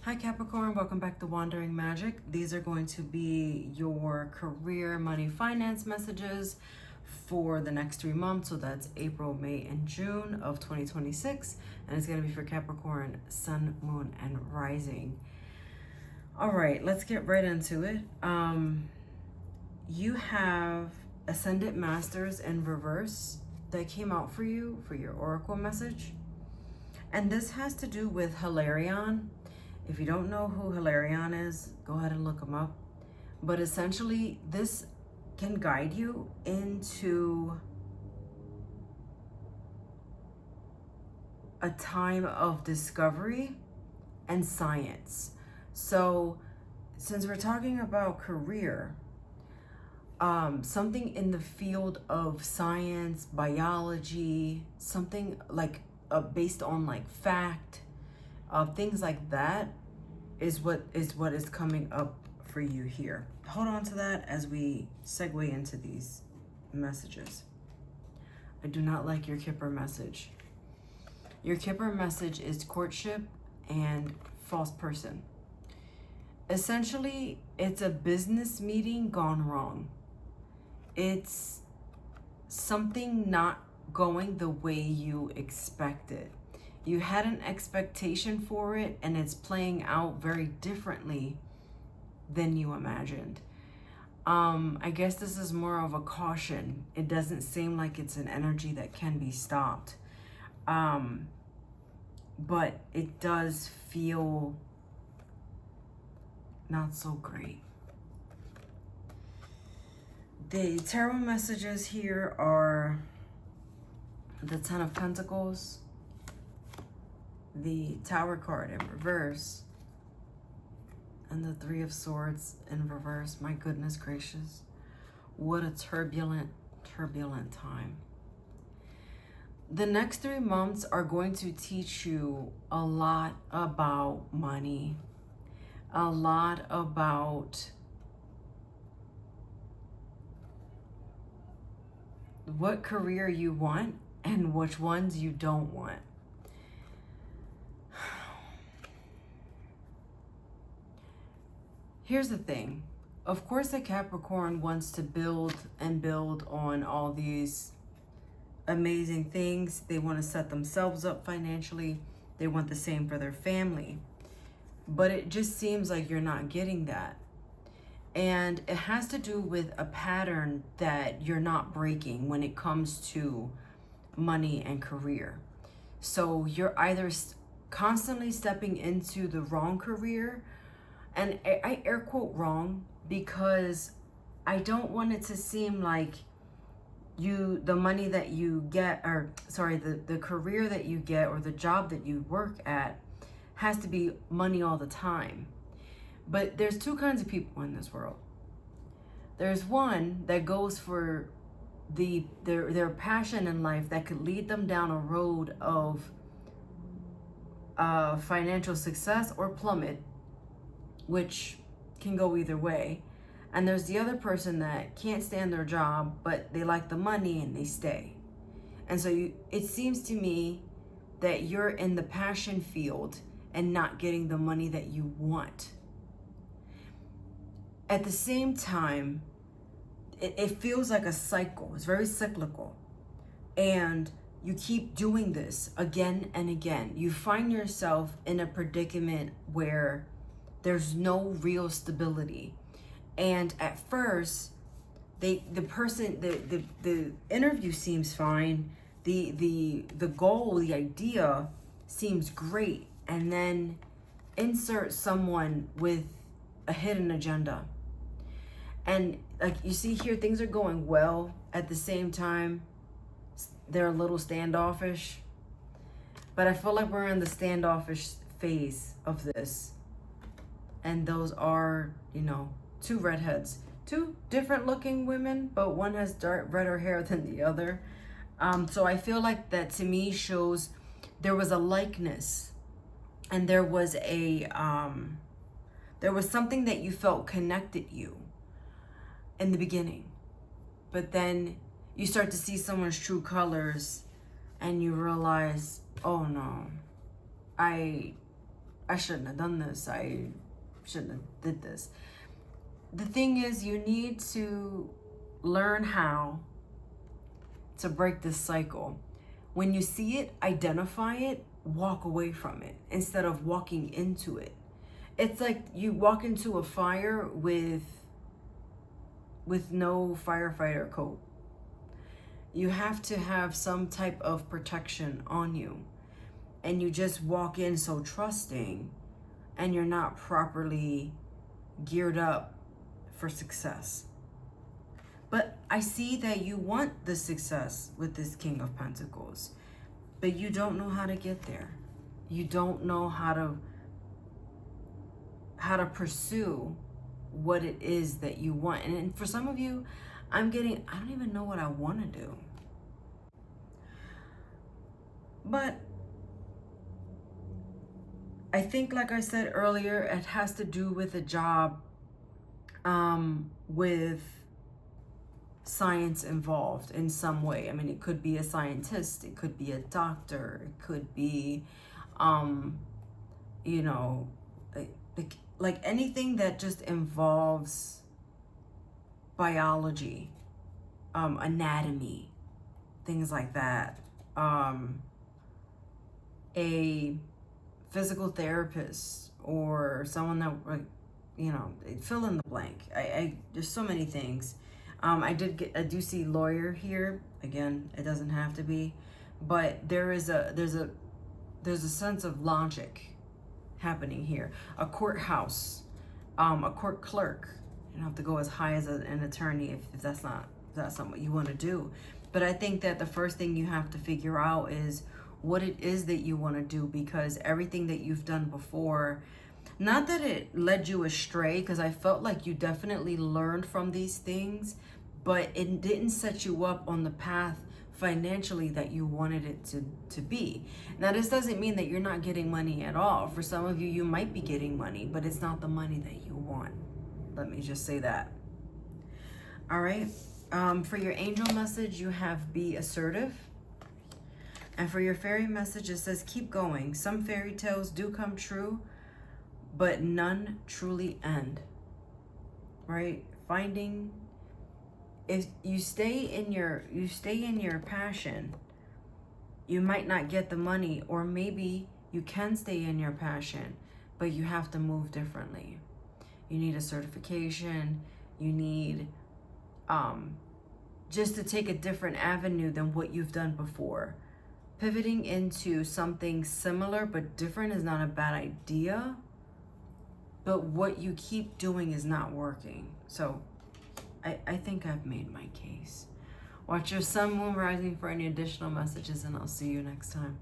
Hi Capricorn, welcome back to Wandering Magic. These are going to be your career, money, finance messages for the next 3 months. So that's April, May, and June of 2026. And it's going to be for Capricorn, Sun, Moon, and Rising. All right, let's get right into it. You have Ascendant Masters in reverse that came out for you for your Oracle message. And this has to do with Hilarion. If you don't know who Hilarion is, go ahead and look him up. But essentially, this can guide you into a time of discovery and science. So, since we're talking about career, something in the field of science, biology, something like based on like fact, things like that is what is coming up for you here. Hold on to that as we segue into these messages. I do not like your Kipper message. Your Kipper message is courtship and false person. Essentially, it's a business meeting gone wrong. It's something not going the way you expected. You had an expectation for it and it's playing out very differently than you imagined. I guess this is more of a caution. It doesn't seem like it's an energy that can be stopped. But it does feel not so great. The tarot messages here are the Ten of Pentacles, the Tower card in reverse, and the Three of Swords in reverse. My goodness gracious. What a turbulent time. The next 3 months are going to teach you a lot about money, a lot about what career you want and which ones you don't want. Here's the thing. Of course, the Capricorn wants to build on all these amazing things. They want to set themselves up financially. They want the same for their family. But it just seems like you're not getting that. And it has to do with a pattern that you're not breaking when it comes to money and career. So you're either constantly stepping into the wrong career, and I air quote wrong because I don't want it to seem like the money that you get, or sorry, the career that you get or the job that you work at has to be money all the time. But there's two kinds of people in this world. There's one that goes for their passion in life that could lead them down a road of financial success or plummet, which can go either way. And there's the other person that can't stand their job, but they like the money and they stay. And so it seems to me that you're in the passion field and not getting the money that you want. At the same time, it feels like a cycle. It's very cyclical. And you keep doing this again and again. You find yourself in a predicament where there's no real stability. And at first, the interview seems fine. The goal, the idea seems great. And then insert someone with a hidden agenda. And like you see here, things are going well. At the same time, they're a little standoffish. But I feel like we're in the standoffish phase of this. And those are, two redheads. Two different looking women, but one has redder hair than the other. So I feel like that to me shows there was a likeness. And there was something that you felt connected you in the beginning. But then you start to see someone's true colors and you realize, oh no, I I shouldn't have done this. I shouldn't have did this. The thing is, you need to learn how to break this cycle. When you see it, identify it, walk away from it instead of walking into it. It's like you walk into a fire with no firefighter coat. You have to have some type of protection on you. And you just walk in so trusting, and you're not properly geared up for success. But I see that you want the success with this King of Pentacles, but you don't know how to get there. You don't know how to pursue what it is that you want. And for some of you, I don't even know what I want to do. But I think, like I said earlier, it has to do with a job with science involved in some way. I mean, it could be a scientist, it could be a doctor, it could be, you know, like anything that just involves biology, anatomy, things like that. A physical therapist or someone that, you know, fill in the blank. There's so many things. I do see lawyer here. Again, it doesn't have to be, but there's a sense of logic happening here. A courthouse, a court clerk. You don't have to go as high as an attorney if that's not what you want to do. But I think that the first thing you have to figure out is what it is that you want to do, because everything that you've done before, not that it led you astray, because I felt like you definitely learned from these things, but it didn't set you up on the path financially that you wanted it to be. Now, this doesn't mean that you're not getting money at all. For some of you, you might be getting money, but it's not the money that you want. Let me just say that. All right. For your angel message, you have be assertive. And for your fairy message, it says keep going. Some fairy tales do come true, but none truly end. Right? Finding, if you stay in your passion, you might not get the money, or maybe you can stay in your passion, but you have to move differently. You need a certification. You need just to take a different avenue than what you've done before. Pivoting into something similar but different is not a bad idea, but what you keep doing is not working. So I think I've made my case. Watch your sun, moon, rising for any additional messages, and I'll see you next time.